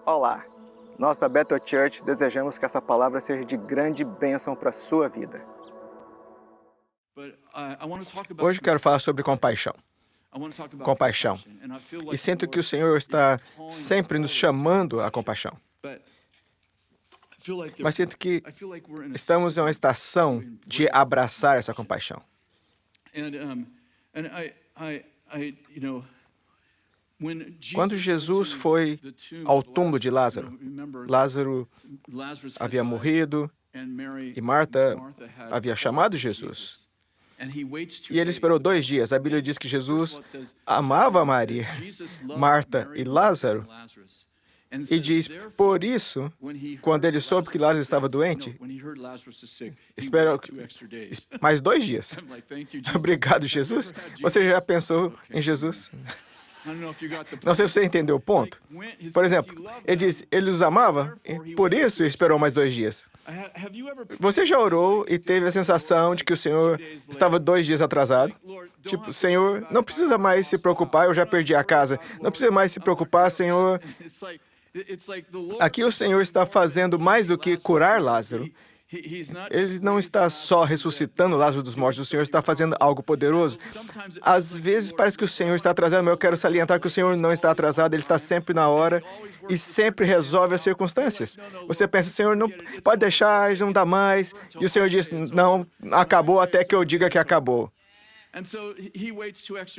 Olá! Nós da Bethel Church desejamos que essa palavra seja de grande bênção para a sua vida. Hoje quero falar sobre compaixão. Compaixão. E sinto que o Senhor está sempre nos chamando à compaixão. Mas sinto que estamos em uma estação de abraçar essa compaixão. Quando Jesus foi ao túmulo de Lázaro, Lázaro havia morrido e Marta havia chamado Jesus. E ele esperou 2 dias. A Bíblia diz que Jesus amava Maria, Marta e Lázaro. E diz, por isso, quando ele soube que Lázaro estava doente, esperou mais 2 dias. Obrigado, Jesus. Você já pensou em Jesus? Não sei se você entendeu o ponto. Por exemplo, ele diz, ele os amava, e por isso esperou mais 2 dias. Você já orou e teve a sensação de que o Senhor estava 2 dias atrasado? Tipo, Senhor, não precisa mais se preocupar, eu já perdi a casa. Não precisa mais se preocupar, Senhor. Aqui o Senhor está fazendo mais do que curar Lázaro. Ele não está só ressuscitando Lázaro dos mortos, o Senhor está fazendo algo poderoso. Às vezes parece que o Senhor está atrasado, mas eu quero salientar que o Senhor não está atrasado, Ele está sempre na hora e sempre resolve as circunstâncias. Você pensa, Senhor, não pode deixar, não dá mais. E o Senhor diz, não, acabou até que eu diga que acabou.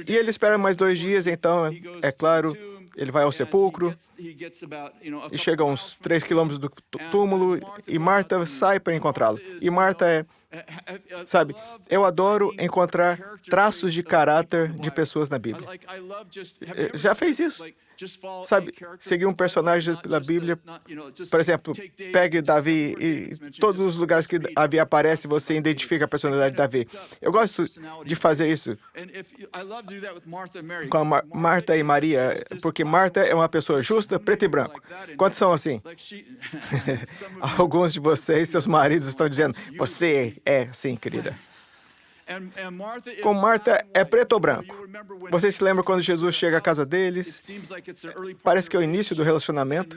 E ele espera mais 2 dias, então, é claro, ele vai ao sepulcro e chega a uns 3 quilômetros do túmulo e Marta sai para encontrá-lo. E Marta sabe, eu adoro encontrar traços de caráter de pessoas na Bíblia. Já fez isso? Sabe, seguir um personagem pela Bíblia, por exemplo, pegue Davi e todos os lugares que Davi aparece, você identifica a personalidade de Davi. Eu gosto de fazer isso com a Marta e Maria, porque Marta é uma pessoa justa, preto e branco. Quantos são assim? Alguns de vocês, seus maridos estão dizendo, você é assim, querida. Com Marta é preto ou branco? Vocês se lembram quando Jesus chega à casa deles? Parece que é o início do relacionamento.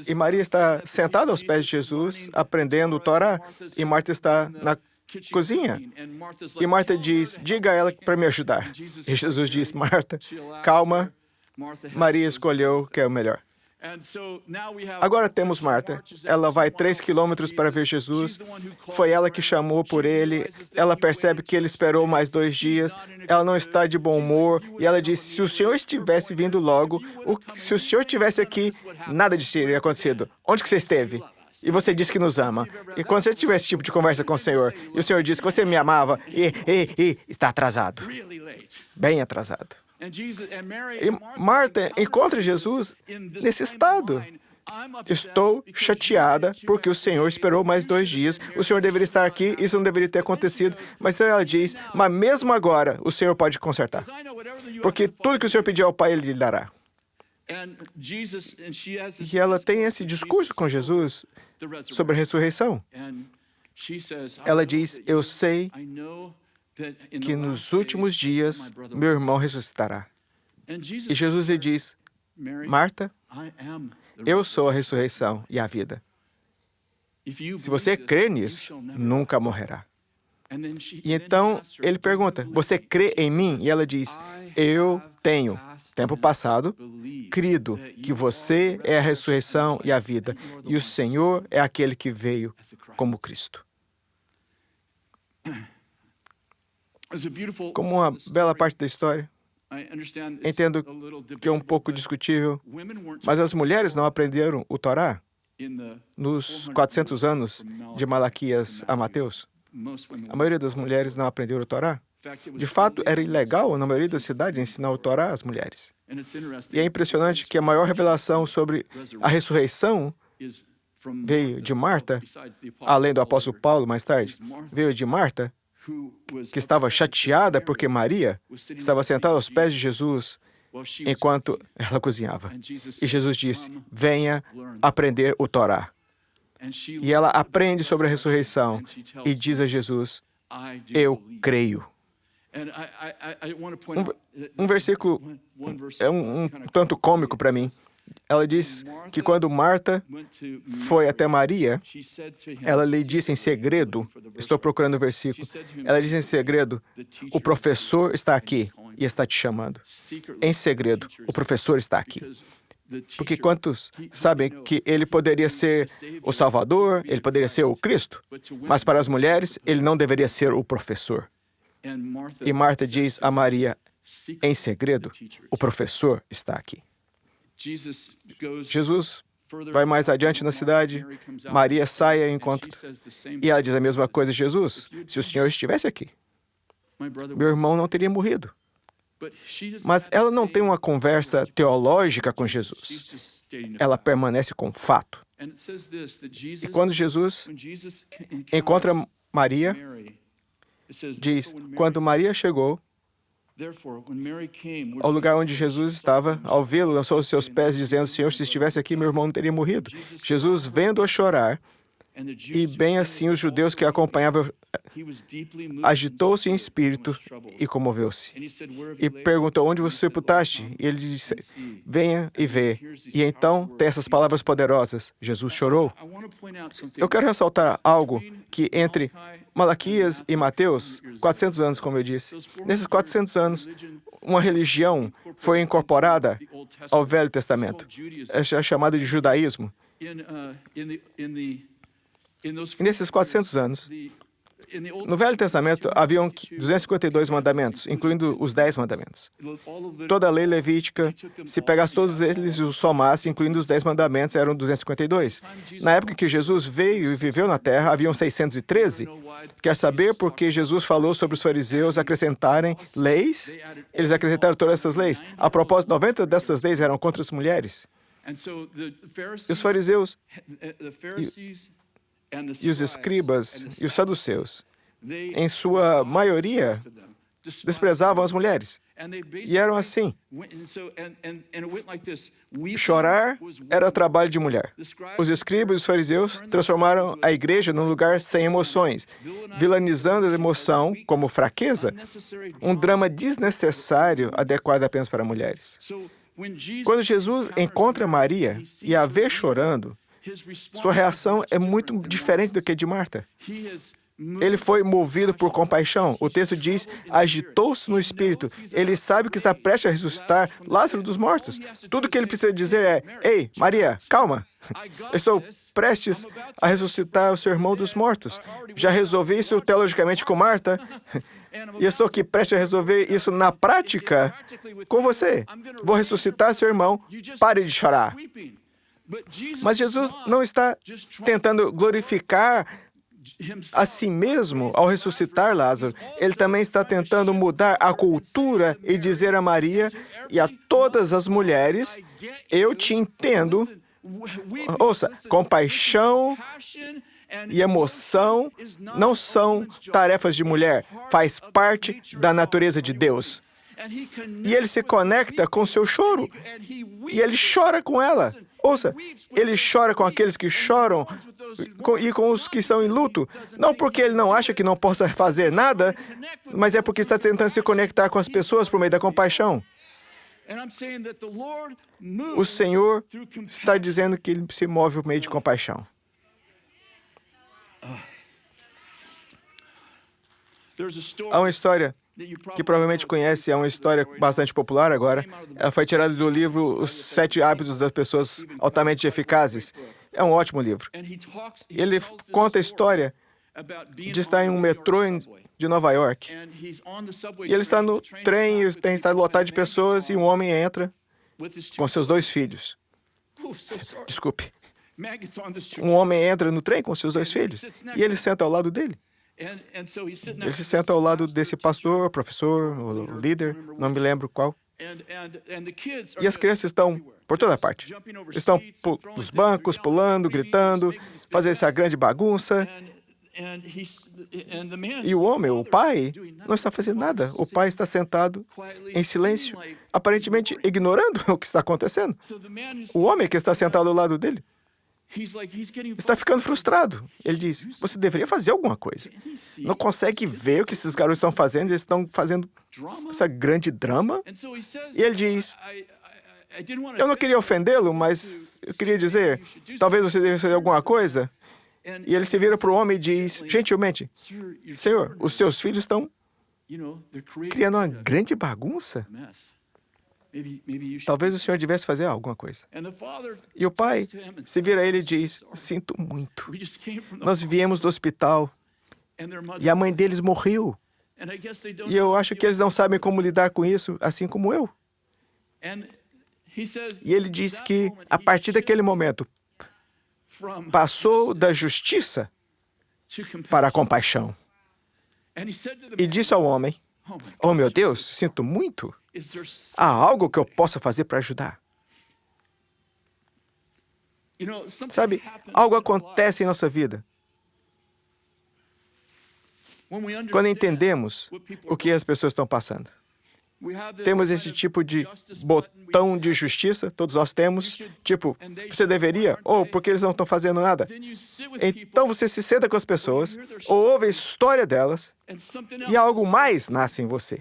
E Maria está sentada aos pés de Jesus, aprendendo o Torá. E Marta está na cozinha. E Marta diz, diga a ela para me ajudar. E Jesus diz, Marta, calma, Maria escolheu o que é o melhor. Agora temos Marta. Ela vai 3 quilômetros para ver Jesus. Foi ela que chamou por ele. Ela percebe que ele esperou mais 2 dias. Ela não está de bom humor. E ela diz, se o Senhor estivesse vindo logo, se o Senhor estivesse aqui, nada disso teria acontecido. Onde que você esteve? E você disse que nos ama. E quando você tiver esse tipo de conversa com o Senhor, e o Senhor diz que você me amava, e está atrasado. Bem atrasado. E Marta encontra Jesus nesse estado. Estou chateada porque o Senhor esperou mais 2 dias. O Senhor deveria estar aqui, isso não deveria ter acontecido. Mas ela diz, mas mesmo agora o Senhor pode consertar. Porque tudo que o Senhor pediu ao Pai, Ele lhe dará. E ela tem esse discurso com Jesus sobre a ressurreição. Ela diz, eu sei que nos últimos dias meu irmão ressuscitará. E Jesus lhe diz, Marta, eu sou a ressurreição e a vida. Se você crer nisso, nunca morrerá. E então ele pergunta, você crê em mim? E ela diz, eu tenho, tempo passado, crido que você é a ressurreição e a vida, e o Senhor é aquele que veio como Cristo. Como uma bela parte da história, entendo que é um pouco discutível, mas as mulheres não aprenderam o Torá nos 400 anos de Malaquias a Mateus. A maioria das mulheres não aprendeu o Torá. De fato, era ilegal na maioria das cidades ensinar o Torá às mulheres. E é impressionante que a maior revelação sobre a ressurreição veio de Marta, além do apóstolo Paulo mais tarde, veio de Marta, que estava chateada porque Maria estava sentada aos pés de Jesus enquanto ela cozinhava. E Jesus disse, venha aprender o Torá. E ela aprende sobre a ressurreição e diz a Jesus, eu creio. Um versículo é um tanto cômico para mim. Ela diz que quando Marta foi até Maria, ela lhe disse em segredo, estou procurando o versículo, ela disse em segredo, o professor está aqui e está te chamando. Em segredo, o professor está aqui. Porque quantos sabem que ele poderia ser o Salvador, ele poderia ser o Cristo, mas para as mulheres, ele não deveria ser o professor. E Marta diz a Maria, em segredo, o professor está aqui. Jesus vai mais adiante na cidade, Maria sai ao encontro, e ela diz a mesma coisa a Jesus, se o Senhor estivesse aqui, meu irmão não teria morrido. Mas ela não tem uma conversa teológica com Jesus. Ela permanece com fato. E quando Jesus encontra Maria, diz, quando Maria chegou ao lugar onde Jesus estava, ao vê-lo, lançou os seus pés, dizendo, Senhor, se estivesse aqui, meu irmão não teria morrido. Jesus, vendo-a chorar, e bem assim os judeus que a acompanhavam, agitou-se em espírito e comoveu-se. E perguntou, onde você sepultaste? E ele disse, venha e vê. E então tem essas palavras poderosas. Jesus chorou. Eu quero ressaltar algo que entre Malaquias e Mateus, 400 anos, como eu disse. Nesses 400 anos, uma religião foi incorporada ao Velho Testamento. É chamada de judaísmo. E nesses 400 anos, no Velho Testamento, haviam 252 mandamentos, incluindo os 10 mandamentos. Toda a lei levítica, se pegasse todos eles e os somasse, incluindo os 10 mandamentos, eram 252. Na época que Jesus veio e viveu na Terra, haviam 613. Quer saber por que Jesus falou sobre os fariseus acrescentarem leis? Eles acrescentaram todas essas leis. A propósito, 90 dessas leis eram contra as mulheres. E os fariseus e os escribas e os saduceus, em sua maioria, desprezavam as mulheres. E eram assim. Chorar era trabalho de mulher. Os escribas e os fariseus transformaram a igreja num lugar sem emoções, vilanizando a emoção como fraqueza, um drama desnecessário adequado apenas para mulheres. Quando Jesus encontra Maria e a vê chorando, sua reação é muito diferente do que a de Marta. Ele foi movido por compaixão. O texto diz, agitou-se no espírito. Ele sabe que está prestes a ressuscitar Lázaro dos mortos. Tudo que ele precisa dizer é, ei, Maria, calma. Estou prestes a ressuscitar o seu irmão dos mortos. Já resolvi isso teologicamente com Marta. E estou aqui prestes a resolver isso na prática com você. Vou ressuscitar seu irmão. Pare de chorar. Mas Jesus não está tentando glorificar a si mesmo ao ressuscitar Lázaro. Ele também está tentando mudar a cultura e dizer a Maria e a todas as mulheres, eu te entendo. Ouça, compaixão e emoção não são tarefas de mulher, faz parte da natureza de Deus. E ele se conecta com seu choro. E ele chora com ela. Ouça, ele chora com aqueles que choram e com os que estão em luto. Não porque ele não acha que não possa fazer nada, mas é porque está tentando se conectar com as pessoas por meio da compaixão. O Senhor está dizendo que ele se move por meio de compaixão. Há uma história que provavelmente conhece, é uma história bastante popular agora. Ela foi tirada do livro Os 7 Hábitos das Pessoas Altamente Eficazes. É um ótimo livro. Ele conta a história de estar em um metrô de Nova York. E ele está no trem, e tem estado lotado de pessoas, e um homem entra com seus 2 filhos. Desculpe. Um homem entra no trem com seus 2 filhos, e ele senta ao lado dele. Ele se senta ao lado desse pastor, professor, o líder, não me lembro qual. E as crianças estão por toda parte. Estão nos bancos, pulando, gritando, fazendo essa grande bagunça. E o homem, o pai, não está fazendo nada. O pai está sentado em silêncio, aparentemente ignorando o que está acontecendo. O homem que está sentado ao lado dele está ficando frustrado. Ele diz, você deveria fazer alguma coisa. Não consegue ver o que esses garotos estão fazendo? Eles estão fazendo essa grande drama. E ele diz, Eu não queria ofendê-lo, mas eu queria dizer, talvez você deva fazer alguma coisa. E ele se vira para o homem e diz, gentilmente, Senhor, os seus filhos estão criando uma grande bagunça. Talvez o senhor devesse fazer alguma coisa. E o pai se vira a ele e diz, sinto muito. Nós viemos do hospital e a mãe deles morreu. E eu acho que eles não sabem como lidar com isso, assim como eu. E ele diz que, a partir daquele momento, passou da justiça para a compaixão. E disse ao homem, oh meu Deus, sinto muito. Há algo que eu possa fazer para ajudar? Sabe, algo acontece em nossa vida. Quando entendemos o que as pessoas estão passando. Temos esse tipo de botão de justiça, todos nós temos, tipo, você deveria, ou porque eles não estão fazendo nada. Então você se senta com as pessoas, ou ouve a história delas, e algo mais nasce em você.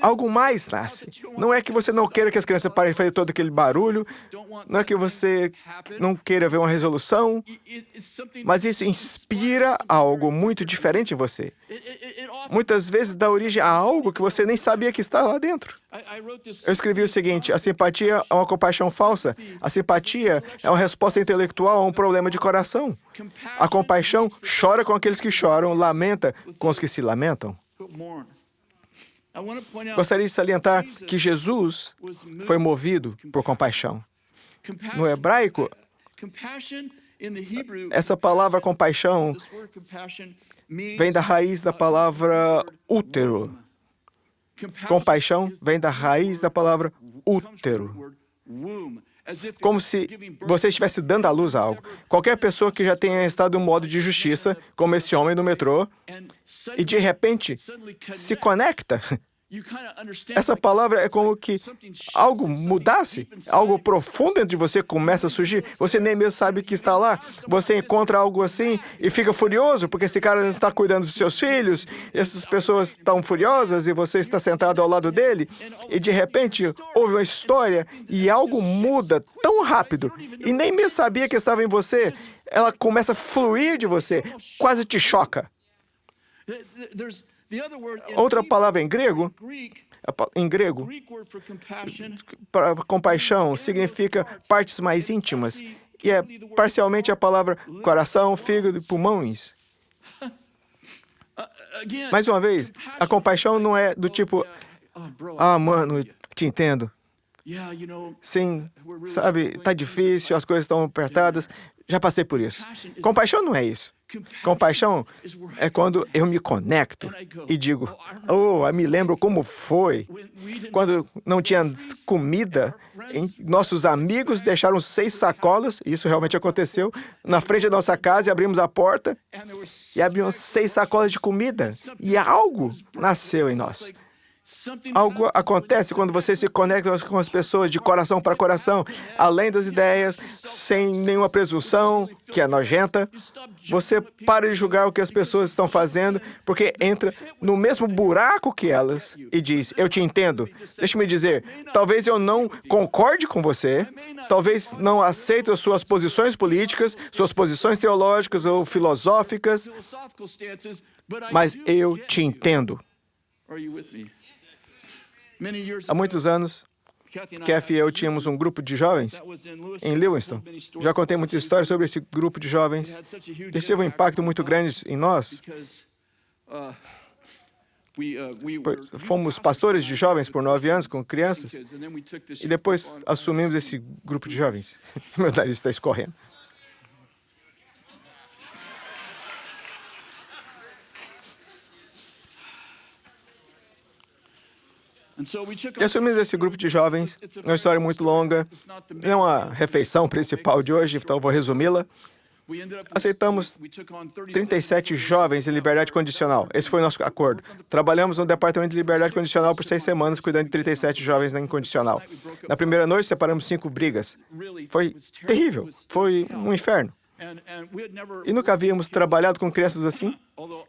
Algo mais nasce. Não é que você não queira que as crianças parem de fazer todo aquele barulho, não é que você não queira ver uma resolução, mas isso inspira algo muito diferente em você. Muitas vezes dá origem a algo que você nem sabia que está lá dentro. Eu escrevi o seguinte, a simpatia é uma compaixão falsa. A simpatia é uma resposta intelectual a um problema de coração. A compaixão chora com aqueles que choram, lamenta com os que se lamentam. Gostaria de salientar que Jesus foi movido por compaixão. No hebraico, essa palavra compaixão vem da raiz da palavra útero. Compaixão vem da raiz da palavra útero. Como se você estivesse dando à luz a algo. Qualquer pessoa que já tenha estado em um modo de justiça, como esse homem no metrô, e de repente se conecta. Essa palavra é como que algo mudasse, algo profundo dentro de você começa a surgir. Você nem mesmo sabe que está lá. Você encontra algo assim e fica furioso porque esse cara não está cuidando dos seus filhos. Essas pessoas estão furiosas e você está sentado ao lado dele. E de repente houve uma história e algo muda tão rápido e nem mesmo sabia que estava em você. Ela começa a fluir de você, quase te choca. Outra palavra em grego, para compaixão, significa partes mais íntimas. E é parcialmente a palavra coração, fígado e pulmões. Mais uma vez, a compaixão não é do tipo, mano, te entendo. Sim, sabe, tá difícil, as coisas estão apertadas. Já passei por isso. Compaixão não é isso. Compaixão é quando eu me conecto e digo, me lembro como foi. Quando não tinha comida, nossos amigos deixaram 6 sacolas, isso realmente aconteceu, na frente da nossa casa e abrimos a porta e abriam 6 sacolas de comida. E algo nasceu em nós. Algo acontece quando você se conecta com as pessoas de coração para coração, além das ideias, sem nenhuma presunção, que é nojenta. Você para de julgar o que as pessoas estão fazendo, porque entra no mesmo buraco que elas e diz, eu te entendo. Deixa-me dizer, talvez eu não concorde com você, talvez não aceite as suas posições políticas, suas posições teológicas ou filosóficas, mas eu te entendo. Há muitos anos, Kathy e eu tínhamos um grupo de jovens em Lewiston. Já contei muitas histórias sobre esse grupo de jovens. Eles teve um impacto muito grande em nós. Fomos pastores de jovens por 9 anos com crianças e depois assumimos esse grupo de jovens. Meu nariz está escorrendo. E assumimos esse grupo de jovens, uma história muito longa, não é uma refeição principal de hoje, então vou resumi-la. Aceitamos 37 jovens em liberdade condicional. Esse foi o nosso acordo. Trabalhamos no departamento de liberdade condicional por 6 semanas, cuidando de 37 jovens na incondicional. Na primeira noite, separamos 5 brigas. Foi terrível. Foi um inferno. E nunca havíamos trabalhado com crianças assim.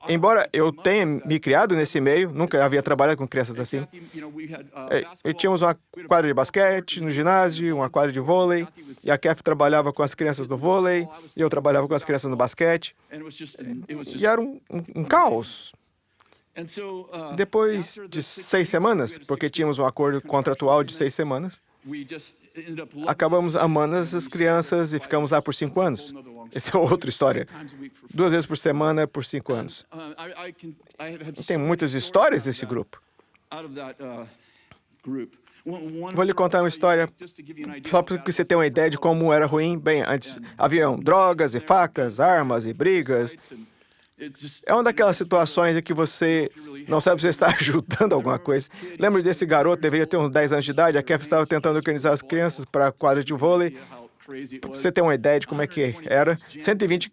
Embora eu tenha me criado nesse meio, nunca havia trabalhado com crianças assim. E tínhamos uma quadra de basquete no ginásio, uma quadra de vôlei, e a Kathy trabalhava com as crianças no vôlei, e eu trabalhava com as crianças no basquete. E era um caos. Depois de 6 semanas, porque tínhamos um acordo contratual de 6 semanas, acabamos amando essas crianças e ficamos lá por 5 anos. Essa é outra história. 2 vezes por semana por 5 anos. Tem muitas histórias desse grupo. Vou lhe contar uma história, só para que você tenha uma ideia de como era ruim. Bem, antes haviam drogas e facas, armas e brigas. É uma daquelas situações em que você não sabe se você está ajudando alguma coisa. Lembro desse garoto, deveria ter uns 10 anos de idade, a Kathy estava tentando organizar as crianças para a quadra de vôlei. Para você ter uma ideia de como é que era, 120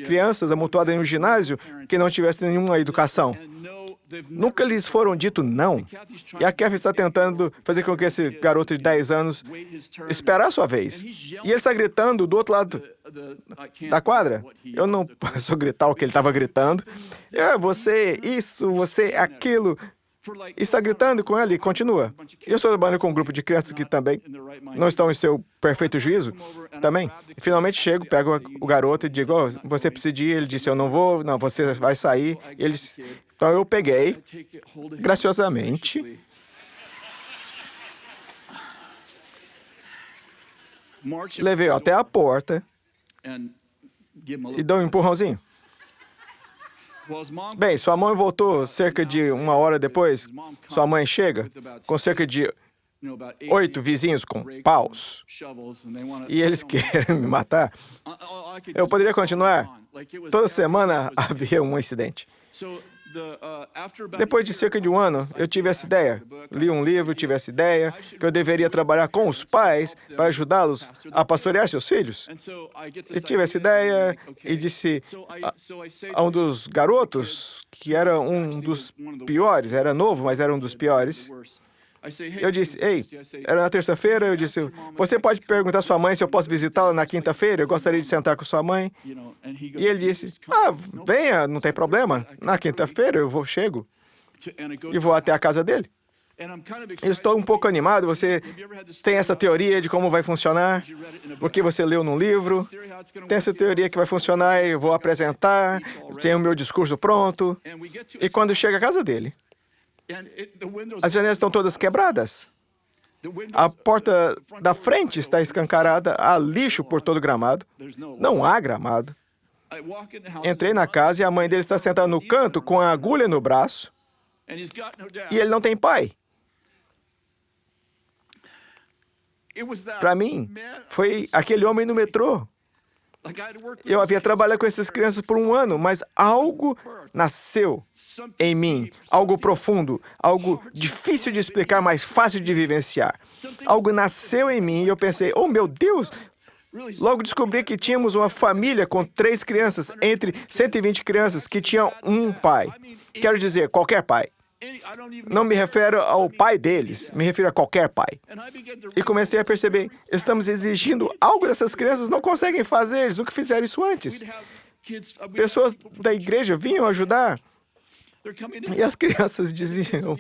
crianças amontoadas em um ginásio que não tivessem nenhuma educação. Nunca lhes foram dito não. E a Kathy está tentando fazer com que esse garoto de 10 anos esperar a sua vez. E ele está gritando do outro lado da quadra. Eu não posso gritar o que ele estava gritando. Você isso, você aquilo. E está gritando com ela e continua. E eu estou trabalhando com um grupo de crianças que também não estão em seu perfeito juízo, também. E finalmente chego, pego o garoto e digo, você precisa ir. Ele disse, eu não vou, não, você vai sair. Então eu peguei, graciosamente, levei-o até a porta e dou um empurrãozinho. Bem, sua mãe voltou cerca de 1 hora depois. Sua mãe chega com cerca de 8 vizinhos com paus. E eles querem me matar. Eu poderia continuar. Toda semana havia um incidente. Depois de cerca de 1 ano, eu tive essa ideia. Li um livro, tive essa ideia que eu deveria trabalhar com os pais para ajudá-los a pastorear seus filhos. E tive essa ideia e disse a um dos garotos, que era um dos piores, era novo, mas era um dos piores. Eu disse, ei, era na terça-feira, eu disse, você pode perguntar à sua mãe se eu posso visitá-la na quinta-feira? Eu gostaria de sentar com sua mãe. E ele disse, venha, não tem problema. Na quinta-feira eu chego e vou até a casa dele. Eu estou um pouco animado, você tem essa teoria de como vai funcionar, porque você leu num livro, tem essa teoria que vai funcionar, eu vou apresentar, tenho o meu discurso pronto. E quando chega à casa dele, as janelas estão todas quebradas. A porta da frente está escancarada, há lixo por todo o gramado. Não há gramado. Entrei na casa e a mãe dele está sentada no canto com a agulha no braço. E ele não tem pai. Para mim, foi aquele homem no metrô. Eu havia trabalhado com essas crianças por 1 ano, mas algo nasceu em mim, algo profundo, algo difícil de explicar, mas fácil de vivenciar. Algo nasceu em mim e eu pensei, oh meu Deus! Logo descobri que tínhamos uma família com 3 crianças, entre 120 crianças, que tinham um pai. Quero dizer, qualquer pai. Não me refiro ao pai deles, me refiro a qualquer pai. E comecei a perceber, estamos exigindo algo dessas crianças, não conseguem fazer, eles nunca fizeram isso antes. Pessoas da igreja vinham ajudar. E as crianças diziam,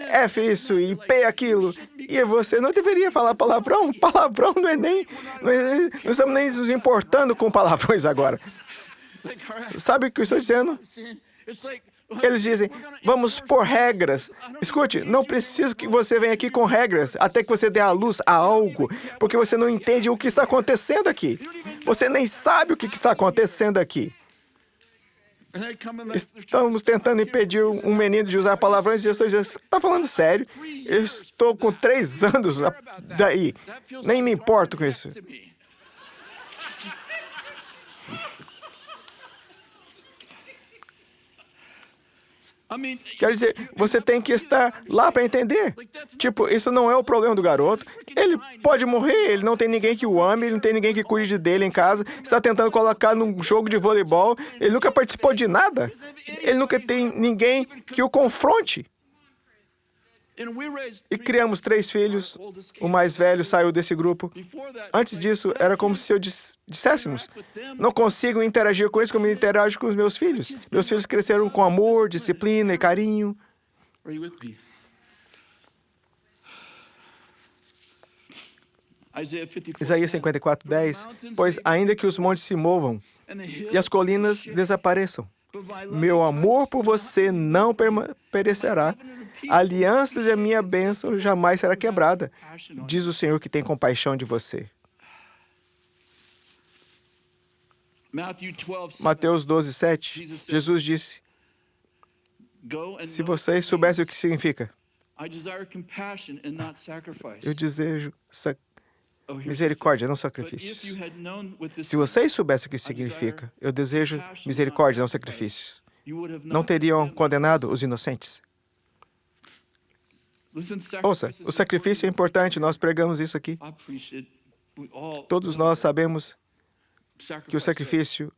F isso e P aquilo. E você não deveria falar palavrão. Palavrão não é nem... Não estamos nem nos importando com palavrões agora. Sabe o que eu estou dizendo? Eles dizem, vamos pôr regras. Escute, não preciso que você venha aqui com regras até que você dê à luz a algo, porque você não entende o que está acontecendo aqui. Você nem sabe o que está acontecendo aqui. Estamos tentando impedir um menino de usar palavrões e eu estou dizendo, você está falando sério? Eu estou com 3 anos daí. Nem me importo com isso. Quer dizer, você tem que estar lá para entender. Tipo, isso não é o problema do garoto. Ele pode morrer, ele não tem ninguém que o ame, ele não tem ninguém que cuide dele em casa. Está tentando colocar num jogo de voleibol. Ele nunca participou de nada. Ele nunca tem ninguém que o confronte. E criamos 3 filhos. O mais velho saiu desse grupo. Antes disso, era como se eu disséssemos: não consigo interagir com eles como eu interajo com os meus filhos. Meus filhos cresceram com amor, disciplina e carinho. Isaías 54:10. Pois ainda que os montes se movam e as colinas desapareçam, meu amor por você não perecerá. A aliança da minha bênção jamais será quebrada, diz o Senhor que tem compaixão de você. Mateus 12:7. Jesus disse: se vocês soubessem o que significa, eu desejo misericórdia, não sacrifícios. Se vocês soubessem o que significa, eu desejo misericórdia, não sacrifícios, não teriam condenado os inocentes. Ouça, o sacrifício é importante, nós pregamos isso aqui. Todos nós sabemos que o sacrifício,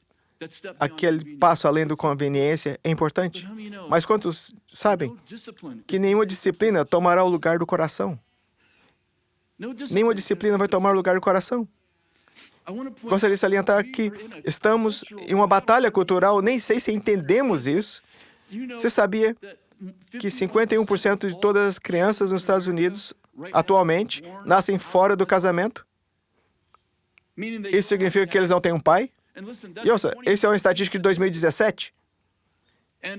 aquele passo além da conveniência, é importante. Mas quantos sabem que nenhuma disciplina tomará o lugar do coração? Nenhuma disciplina vai tomar o lugar do coração. Gostaria de salientar que estamos em uma batalha cultural, nem sei se entendemos isso. Você sabia que 51% de todas as crianças nos Estados Unidos, atualmente, nascem fora do casamento? Isso significa que eles não têm um pai? E ouça, essa é uma estatística de 2017.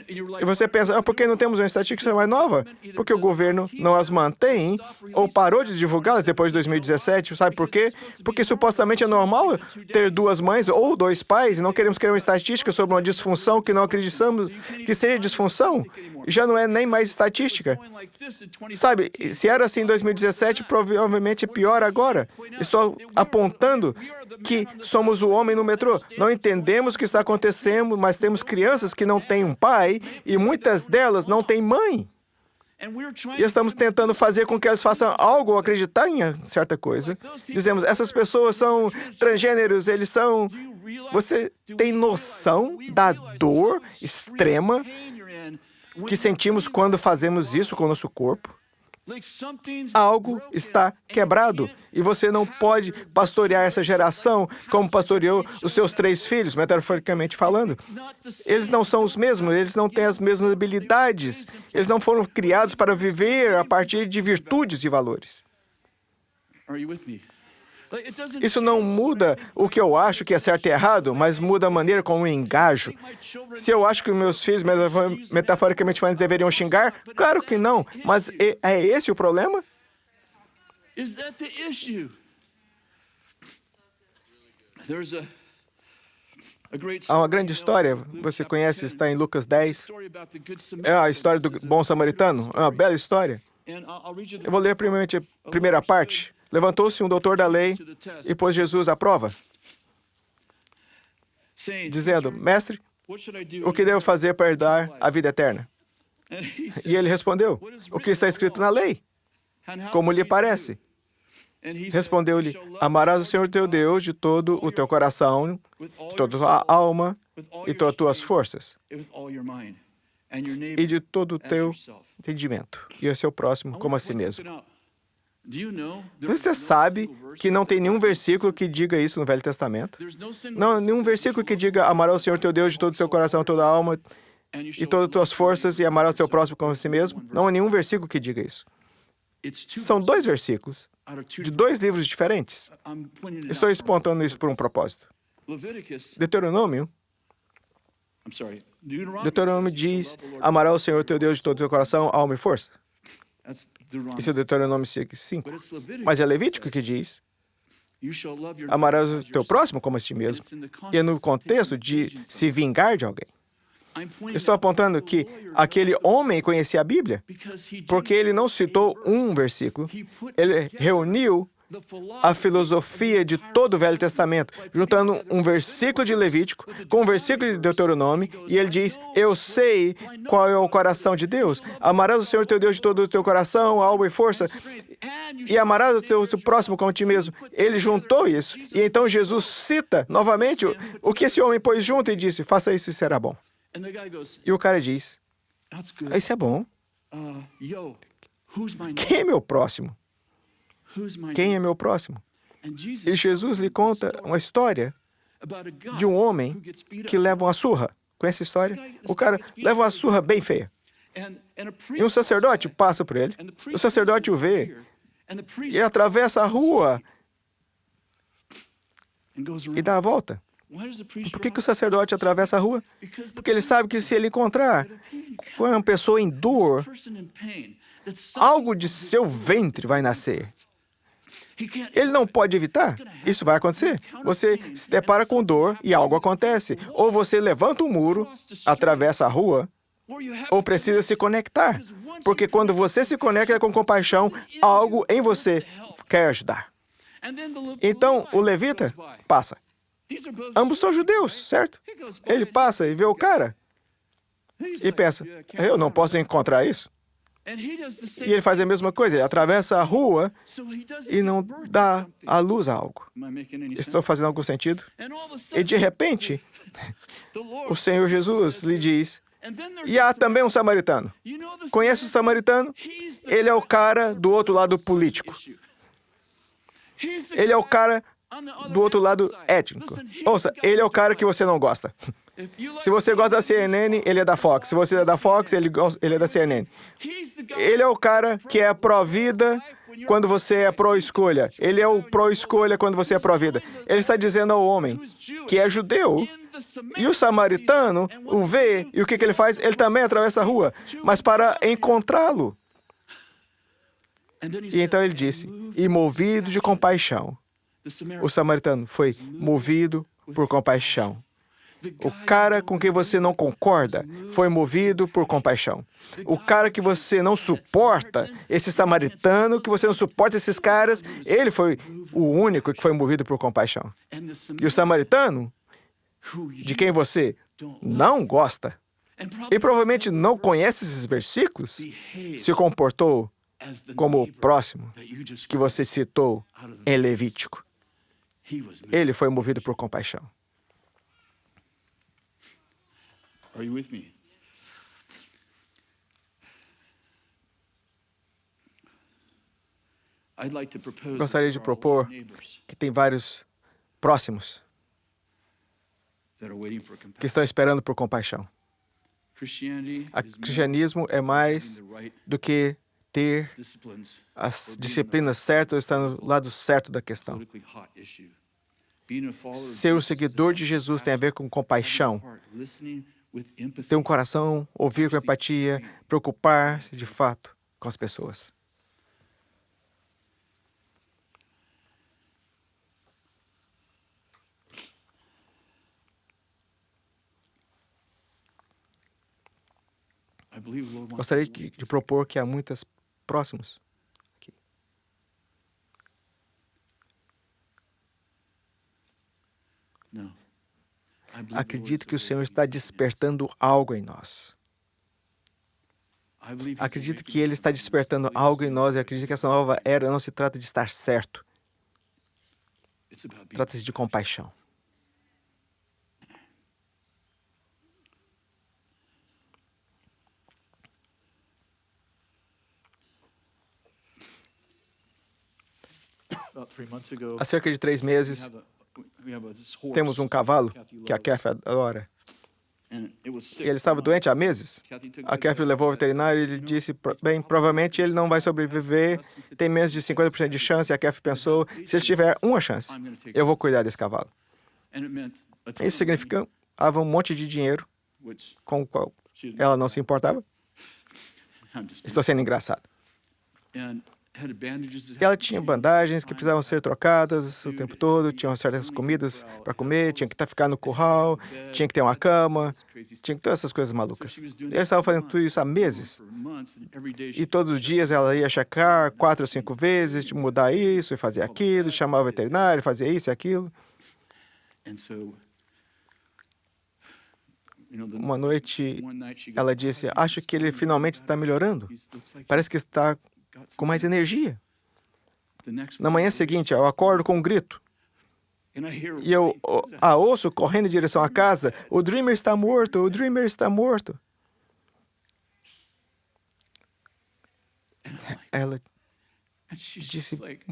E você pensa, por que não temos uma estatística mais nova? Porque o governo não as mantém ou parou de divulgá-las depois de 2017. Sabe por quê? Porque supostamente é normal ter 2 mães ou 2 pais e não queremos criar uma estatística sobre uma disfunção que não acreditamos que seja disfunção. Já não é nem mais estatística. Sabe, se era assim em 2017, provavelmente é pior agora. Estou apontando que somos o homem no metrô. Não entendemos o que está acontecendo, mas temos crianças que não têm um pai e muitas delas não têm mãe. E estamos tentando fazer com que elas façam algo ou acreditar em certa coisa. Dizemos, essas pessoas são transgêneros, eles são... Você tem noção da dor extrema que sentimos quando fazemos isso com o nosso corpo? Algo está quebrado e você não pode pastorear essa geração como pastoreou os seus 3 filhos, metaforicamente falando. Eles não são os mesmos, eles não têm as mesmas habilidades, eles não foram criados para viver a partir de virtudes e valores. Isso não muda o que eu acho que é certo e errado, mas muda a maneira como eu engajo. Se eu acho que meus filhos, metaforicamente falando, deveriam xingar, claro que não. Mas é esse o problema? Há uma grande história, você conhece, está em Lucas 10. É a história do bom samaritano, é uma bela história. Eu vou ler primeiramente a primeira parte. Levantou-se um doutor da lei e pôs Jesus à prova, dizendo, mestre, o que devo fazer para herdar a vida eterna? E ele respondeu, o que está escrito na lei? Como lhe parece? Respondeu-lhe, amarás o Senhor teu Deus de todo o teu coração, de toda a tua alma e todas as tuas forças, e de todo o teu entendimento, e o seu próximo como a si mesmo. Você sabe que não tem nenhum versículo que diga isso no Velho Testamento? Não, nenhum versículo que diga amarás o Senhor teu Deus de todo o seu coração, toda a alma e todas as tuas forças e amarás o teu próximo como a si mesmo. Não há nenhum versículo que diga isso. São 2 versículos de 2 livros diferentes. Estou apontando isso por um propósito. Deuteronômio diz, amarás o Senhor teu Deus de todo o teu coração, alma e força. Isso é Deuteronômio 5. Mas é Levítico que diz, amarás o teu próximo como a ti mesmo. E é no contexto de se vingar de alguém. Estou apontando que aquele homem conhecia a Bíblia, porque ele não citou um versículo, ele reuniu a filosofia de todo o Velho Testamento, juntando um versículo de Levítico com um versículo de Deuteronômio, e ele diz, eu sei qual é o coração de Deus. Amarás o Senhor teu Deus de todo o teu coração, alma e força, e amarás o teu próximo como a ti mesmo. Ele juntou isso, e então Jesus cita novamente o que esse homem pôs junto e disse, faça isso e será bom. E o cara diz, isso é bom. quem é meu próximo? Quem é meu próximo? E Jesus lhe conta uma história de um homem que leva uma surra. Conhece a história? O cara leva uma surra bem feia. E um sacerdote passa por ele. O sacerdote o vê e atravessa a rua e dá a volta. Por que o sacerdote atravessa a rua? Porque ele sabe que se ele encontrar com uma pessoa em dor, algo de seu ventre vai nascer. Ele não pode evitar. Isso vai acontecer. Você se depara com dor e algo acontece. Ou você levanta um muro, atravessa a rua, ou precisa se conectar. Porque quando você se conecta com compaixão, algo em você quer ajudar. Então, o levita passa. Ambos são judeus, certo? Ele passa e vê o cara e pensa, eu não posso encontrar isso. E ele faz a mesma coisa, ele atravessa a rua e não dá a luz a algo. Estou fazendo algum sentido? E de repente, o Senhor Jesus lhe diz, e há também um samaritano. Conhece o samaritano? Ele é o cara do outro lado político. Ele é o cara do outro lado étnico. Ouça, ele é o cara que você não gosta. Se você gosta da CNN, ele é da Fox. Se você é da Fox, ele é da CNN. Ele é o cara que é pró-vida quando você é pró-escolha. Ele é o pró-escolha quando você é pró-vida. Ele está dizendo ao homem que é judeu, e o samaritano o vê, e o que ele faz? Ele também atravessa a rua, mas para encontrá-lo. E então ele disse, e movido de compaixão. O samaritano foi movido por compaixão. O cara com quem você não concorda foi movido por compaixão. O cara que você não suporta, esse samaritano, que você não suporta esses caras, ele foi o único que foi movido por compaixão. E o samaritano, de quem você não gosta, e provavelmente não conhece esses versículos, se comportou como o próximo que você citou em Levítico. Ele foi movido por compaixão. Are you with me? Gostaria de propor que tem vários próximos que estão esperando por compaixão. O cristianismo é mais do que ter as disciplinas certas ou estar no lado certo da questão. Ser um seguidor de Jesus tem a ver com compaixão. Ter um coração, ouvir com empatia, preocupar-se de fato com as pessoas. Gostaria de propor que há muitos próximos aqui. Acredito que o Senhor está despertando algo em nós. Acredito que Ele está despertando algo em nós e acredito que essa nova era não se trata de estar certo. Trata-se de compaixão. Há cerca de 3 meses, temos um cavalo que a Kathy adora. E ele estava doente há meses. A Kathy o levou ao veterinário e ele disse, bem, provavelmente ele não vai sobreviver, tem menos de 50% de chance. E a Kathy pensou, se ele tiver uma chance, eu vou cuidar desse cavalo. Isso significava um monte de dinheiro com o qual ela não se importava. Estou sendo engraçado. Ela tinha bandagens que precisavam ser trocadas o tempo todo, tinham certas comidas para comer, tinha que ficar no curral, tinha que ter uma cama, tinha que ter essas coisas malucas. Ela estava fazendo tudo isso há meses. E todos os dias ela ia checar 4 ou 5 vezes, de mudar isso e fazer aquilo, chamar o veterinário, fazer isso e aquilo. Uma noite, ela disse, acho que ele finalmente está melhorando. Parece que está com mais energia. Na manhã seguinte, eu acordo com um grito. E eu a ouço correndo em direção à casa. O Dreamer está morto, o Dreamer está morto. Ela And she's disse, just like,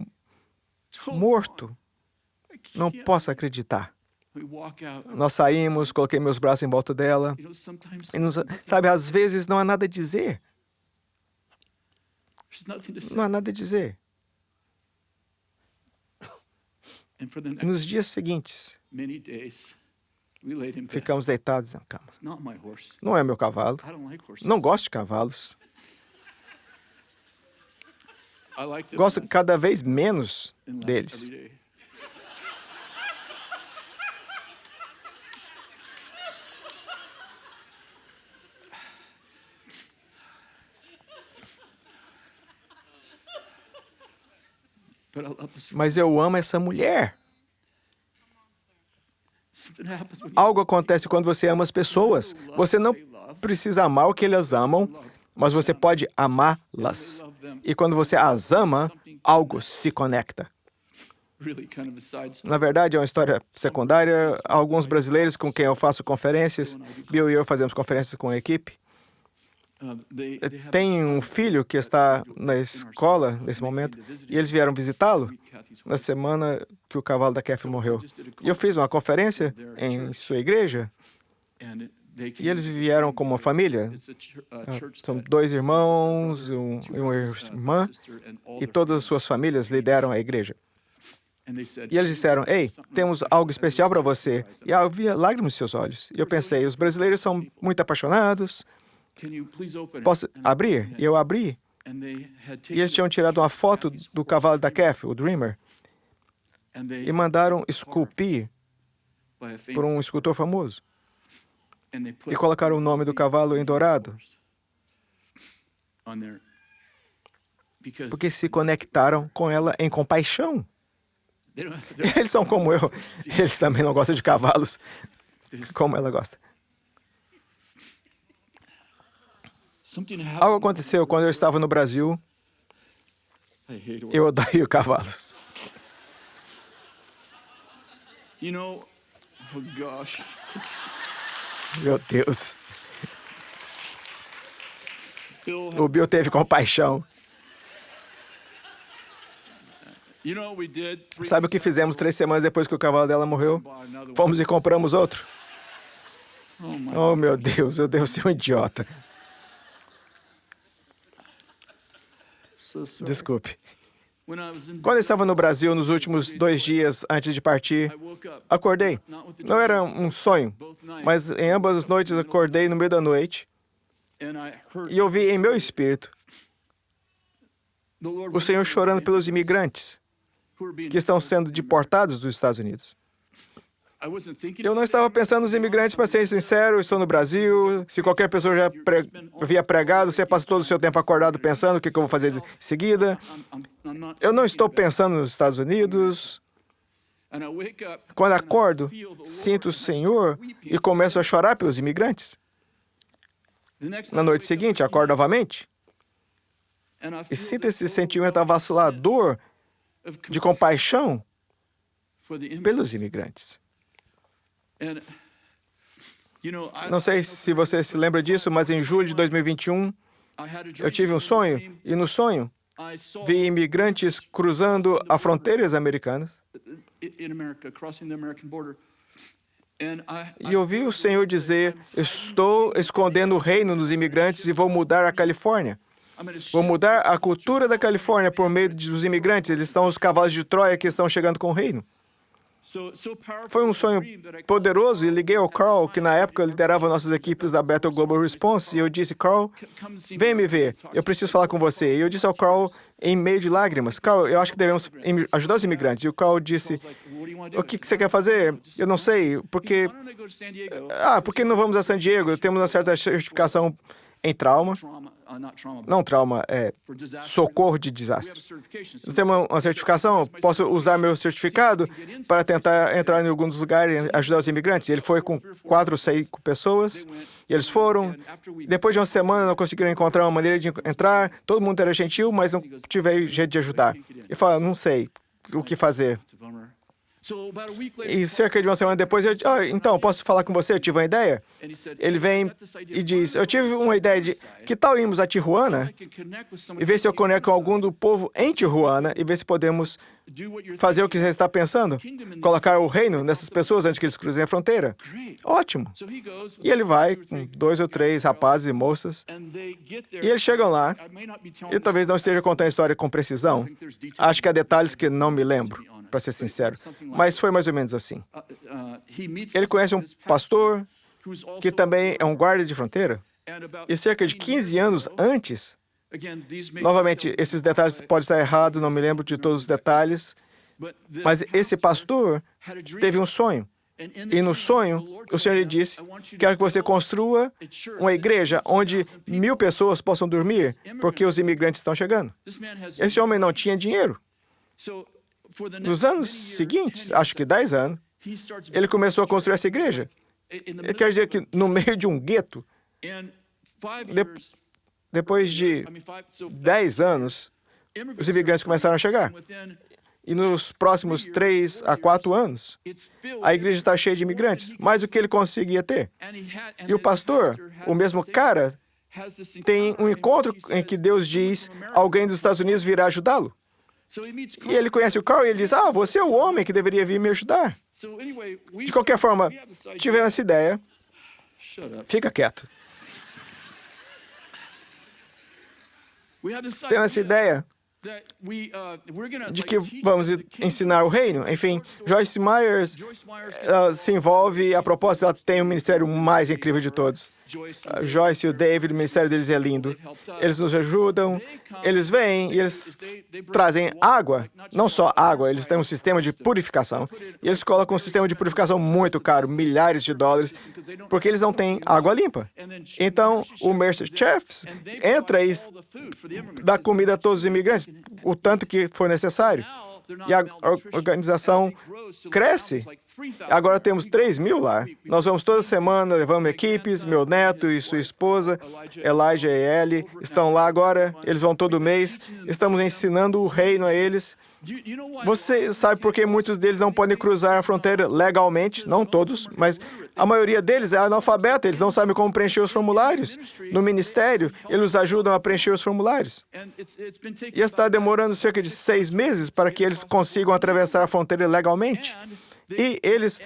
morto. Não can't. posso acreditar. We walk out. Nós saímos, coloquei meus braços em volta dela. Sometimes E sabe, às vezes não há nada a dizer. there's nothing to say. Não há nada a dizer. And for the E next nos dias seguintes, many days, we laid him down. ficamos deitados na cama. It's not my horse. Não é meu cavalo. I don't like horses. Não gosto de cavalos. I like them Gosto less cada vez menos and less deles. every day. But I love this. Mas eu amo essa mulher. Something happens when you Algo acontece quando você ama as pessoas. Você não precisa amar o que elas amam, mas você pode amá-las. E quando você as ama, algo se conecta. really kind of a side story. Na verdade, é uma história secundária. Alguns brasileiros com quem eu faço conferências, Bill e eu fazemos conferências com a equipe. They have Tem um filho que está na escola nesse momento e eles vieram visitá-lo na semana que o cavalo da Kathy morreu. E eu fiz uma conferência em sua igreja and they e eles vieram como uma família. It's a church São 2 irmãos e uma irmã e todas as suas famílias lideram a igreja. and they said, E eles disseram, ei, temos algo especial para você. E havia lágrimas em seus olhos. E eu pensei, os brasileiros são muito apaixonados. can you please open it? Posso abrir? E eu abri. And they had E eles taken tinham tirado uma foto do cavalo da Kathy, o Dreamer, and they e mandaram esculpir by a por famous, um escultor famoso. and they put E colocaram o nome do cavalo em dourado, on there because porque se conectaram com ela em compaixão. they don't have, Eles são como eu. Eles também não gostam de cavalos, como ela gosta. something Algo happened. aconteceu quando eu estava no Brasil. I hate it. Eu odeio cavalos. You know, oh gosh, Meu Deus. Bill. O Bill teve compaixão. You know what we did? Sabe o que fizemos 3 semanas depois que o cavalo dela morreu? Bought another one. Fomos e compramos outro. Oh my. Oh, meu Deus, eu devo ser um idiota. So sorry. Desculpe. When I was in, Quando eu estava no Brasil nos últimos 2 dias antes de partir, I woke up. acordei. Not with the Não era um sonho, both nights, mas em ambas as noites eu acordei no meio da noite and I heard e ouvi em meu espírito the Lord o Senhor chorando pelos imigrantes who were being que estão sendo deportados dos Estados Unidos. I wasn't thinking Eu não estava pensando nos imigrantes, para ser sincero, eu estou no Brasil. Se qualquer pessoa já havia pregado, você passa todo o seu tempo acordado pensando o que eu vou fazer em seguida. I'm not Eu não estou pensando nos Estados Unidos. and I wake up Quando and I acordo, feel the sinto o Lord Senhor weeping. e começo a chorar pelos imigrantes. The next Na night I noite wake seguinte, up acordo novamente and I e feel sinto this esse sentimento overwhelming avassalador sense of de compaixão for the immigrants. pelos imigrantes. And you know, I Não sei se você se lembra disso, mas em julho de 2021, I had a dream. eu tive um sonho, e no sonho I saw vi imigrantes cruzando a fronteiras americanas. in America, crossing the American border. And E ouvi o Senhor dizer, estou escondendo o reino nos imigrantes e vou mudar a Califórnia. I'm in a Vou mudar a cultura da Califórnia por meio dos imigrantes. Eles são os cavalos de Troia que estão chegando com o reino. Foi um sonho poderoso e liguei ao Carl, que na época liderava nossas equipes da Bethel Global Response, e eu disse, Carl, vem me ver, eu preciso falar com você. E eu disse ao Carl, em meio de lágrimas, Carl, eu acho que devemos ajudar os imigrantes. E o Carl disse, o que você quer fazer? Eu não sei, porque... por que não vamos a San Diego? Temos uma certa certificação em trauma. Não trauma, é socorro de desastre. Eu tenho uma certificação, posso usar meu certificado para tentar entrar em alguns lugares e ajudar os imigrantes. Ele foi com 4 ou 6 pessoas, e eles foram. Depois de uma semana, não conseguiram encontrar uma maneira de entrar. Todo mundo era gentil, mas não tive jeito de ajudar. Eu falo, não sei o que fazer. E cerca de uma semana depois, então, posso falar com você? Eu tive uma ideia. Ele vem e diz, eu tive uma ideia de, que tal irmos a Tijuana e ver se eu conecto com algum do povo em Tijuana e ver se podemos fazer o que você está pensando? Colocar o reino nessas pessoas antes que eles cruzem a fronteira. Ótimo. E ele vai com 2 ou 3 rapazes e moças. E eles chegam lá. Eu talvez não esteja contando a história com precisão. Acho que há detalhes que não me lembro, para ser sincero. Mas foi mais ou menos assim. Ele conhece um pastor que também é um guarda de fronteira. E cerca de 15 anos antes, novamente, esses detalhes podem estar errados, não me lembro de todos os detalhes, mas esse pastor teve um sonho. E no sonho, o Senhor lhe disse, quero que você construa uma igreja onde 1000 pessoas possam dormir, porque os imigrantes estão chegando. Esse homem não tinha dinheiro. Nos anos seguintes, acho que 10 anos, ele começou a construir essa igreja. Quer dizer que no meio de um gueto, depois de 10 anos, os imigrantes começaram a chegar. E nos próximos 3 a 4 anos, a igreja está cheia de imigrantes, mais do que ele conseguia ter. E o pastor, o mesmo cara, tem um encontro em que Deus diz, alguém dos Estados Unidos virá ajudá-lo. E ele conhece o Carl e ele diz, você é o homem que deveria vir me ajudar. De qualquer forma, tivemos essa ideia. Fica quieto. Temos essa ideia de que vamos ensinar o reino. Enfim, Joyce Myers se envolve, a propósito, ela tem o ministério mais incrível de todos. Joyce e o David, o ministério deles é lindo. Eles nos ajudam, eles vêm e eles trazem água. Não só água, eles têm um sistema de purificação. E eles colocam um sistema de purificação muito caro, milhares de dólares, porque eles não têm água limpa. Então, o Mercer Chefs entra e dá comida a todos os imigrantes, o tanto que for necessário. E a organização cresce. Agora temos 3.000 lá. Nós vamos toda semana, levamos equipes, meu neto e sua esposa, Elijah e Ellie, estão lá agora, eles vão todo mês. Estamos ensinando o reino a eles. Você sabe por que muitos deles não podem cruzar a fronteira legalmente? Não todos, mas a maioria deles é analfabeta, eles não sabem como preencher os formulários. No ministério, eles os ajudam a preencher os formulários. E está demorando cerca de 6 meses para que eles consigam atravessar a fronteira legalmente. E eles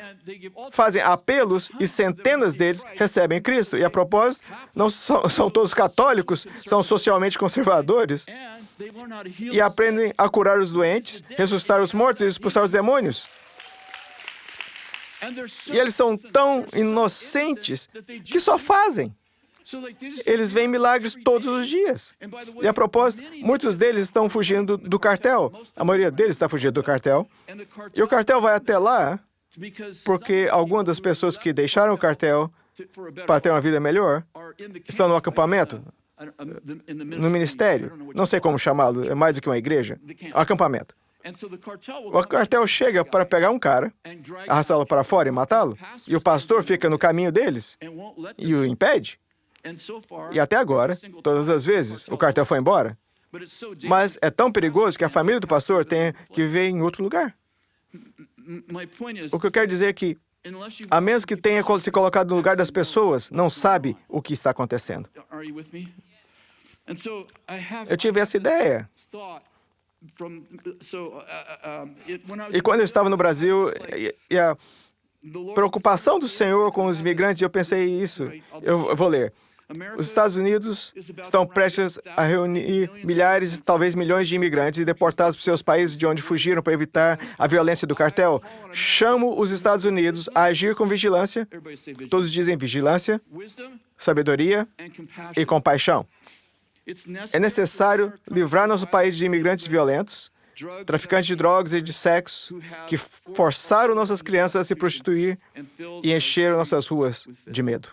fazem apelos e centenas deles recebem Cristo. E a propósito, não são todos católicos, são socialmente conservadores. E aprendem a curar os doentes, ressuscitar os mortos e expulsar os demônios. E eles são tão inocentes que só fazem. Eles veem milagres todos os dias. E a propósito, muitos deles estão fugindo do cartel. A maioria deles está fugindo do cartel. E o cartel vai até lá porque algumas das pessoas que deixaram o cartel para ter uma vida melhor estão no acampamento, no ministério. Não sei como chamá-lo, é mais do que uma igreja. Acampamento. O cartel chega para pegar um cara, arrastá-lo para fora e matá-lo. E o pastor fica no caminho deles e o impede. E até agora, todas as vezes, o cartel foi embora. Mas é tão perigoso que a família do pastor tem que viver em outro lugar. O que eu quero dizer é que, a menos que tenha se colocado no lugar das pessoas, não sabe o que está acontecendo. Eu tive essa ideia. E quando eu estava no Brasil, e a preocupação do Senhor com os imigrantes, eu pensei isso. Eu vou ler. Os Estados Unidos estão prestes a reunir milhares, talvez milhões de imigrantes e deportados para seus países de onde fugiram para evitar a violência do cartel. Chamo os Estados Unidos a agir com vigilância. Todos dizem vigilância, sabedoria e compaixão. É necessário livrar nosso país de imigrantes violentos, traficantes de drogas e de sexo, que forçaram nossas crianças a se prostituir e encheram nossas ruas de medo.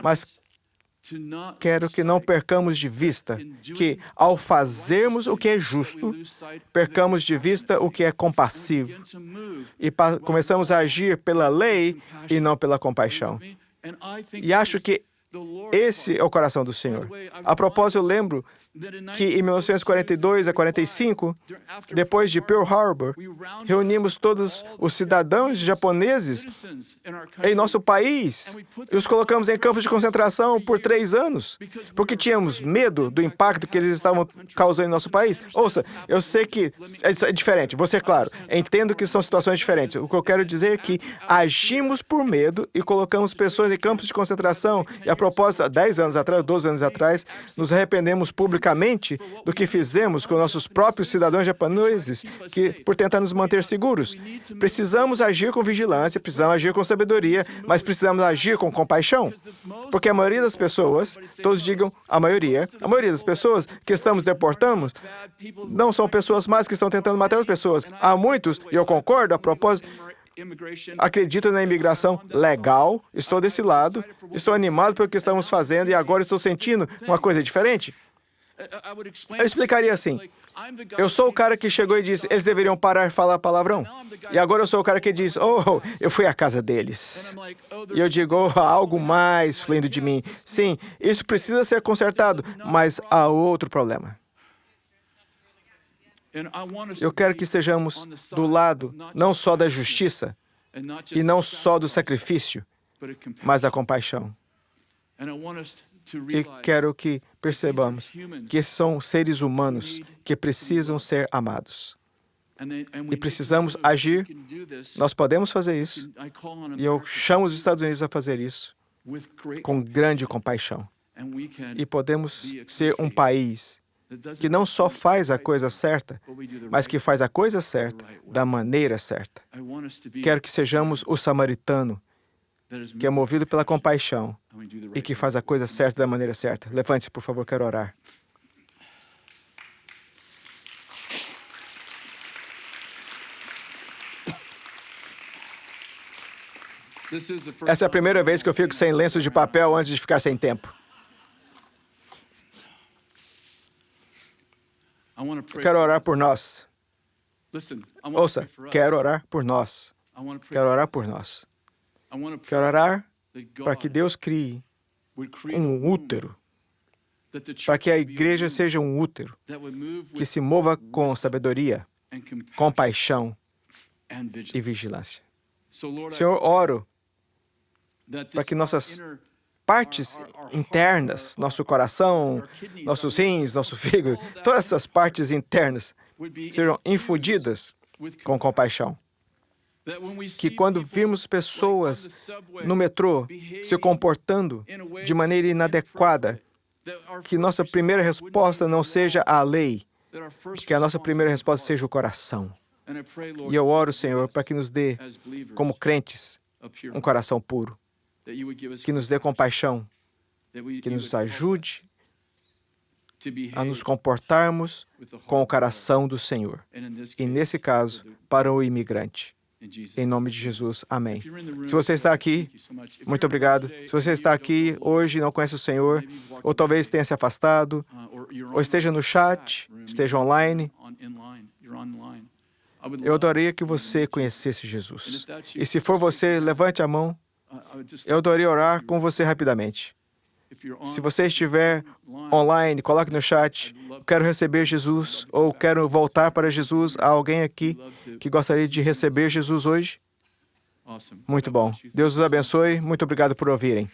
Mas quero que não percamos de vista que, ao fazermos o que é justo, percamos de vista o que é compassivo e começamos a agir pela lei e não pela compaixão. E acho que esse é o coração do Senhor. A propósito, eu lembro que em 1942 a 45, depois de Pearl Harbor, reunimos todos os cidadãos japoneses em nosso país e os colocamos em campos de concentração por 3 anos, porque tínhamos medo do impacto que eles estavam causando em nosso país. Ouça, eu sei que é diferente, vou ser claro, entendo que são situações diferentes. O que eu quero dizer é que agimos por medo e colocamos pessoas em campos de concentração e, a propósito, há 10 anos atrás, 12 anos atrás, nos arrependemos publicamente do que fizemos com nossos próprios cidadãos japoneses por tentar nos manter seguros. Precisamos agir com vigilância, precisamos agir com sabedoria, mas precisamos agir com compaixão. Porque a maioria das pessoas, todos digam a maioria das pessoas que estamos deportando não são pessoas más que estão tentando matar as pessoas. Há muitos, e eu concordo, a propósito, acredito na imigração legal, estou desse lado, estou animado pelo que estamos fazendo e agora estou sentindo uma coisa diferente. Eu explicaria assim, eu sou o cara que chegou e disse, eles deveriam parar de falar palavrão. E agora eu sou o cara que diz, eu fui à casa deles. E eu digo, há algo mais fluindo de mim. Sim, isso precisa ser consertado, mas há outro problema. Eu quero que estejamos do lado não só da justiça e não só do sacrifício, mas da compaixão. E quero que percebamos que esses são seres humanos que precisam ser amados. E precisamos agir, nós podemos fazer isso, e eu chamo os Estados Unidos a fazer isso com grande compaixão. E podemos ser um país que não só faz a coisa certa, mas que faz a coisa certa da maneira certa. Quero que sejamos o samaritano, que é movido pela compaixão e que faz a coisa certa da maneira certa. Levante-se, por favor, quero orar. Essa é a primeira vez que eu fico sem lenço de papel antes de ficar sem tempo. Eu quero orar por nós. Ouça, quero orar por nós. Quero orar por nós. Quero orar para que Deus crie um útero, para que a igreja seja um útero que se mova com sabedoria, compaixão e vigilância. Senhor, oro para que nossas partes internas, nosso coração, nossos rins, nosso fígado, todas essas partes internas sejam infundidas com compaixão. Que quando vimos pessoas no metrô se comportando de maneira inadequada, que nossa primeira resposta não seja a lei, que a nossa primeira resposta seja o coração. E eu oro, Senhor, para que nos dê, como crentes, um coração puro, que nos dê compaixão, que nos ajude a nos comportarmos com o coração do Senhor. E, nesse caso, para o imigrante. Em nome de Jesus, amém. Se você está aqui, muito obrigado. Se você está aqui hoje e não conhece o Senhor, ou talvez tenha se afastado, ou esteja no chat, esteja online, eu adoraria que você conhecesse Jesus. E se for você, levante a mão. Eu adoraria orar com você rapidamente. Se você estiver online, coloque no chat, quero receber Jesus, ou quero voltar para Jesus. Há alguém aqui que gostaria de receber Jesus hoje? Muito bom. Deus os abençoe. Muito obrigado por ouvirem.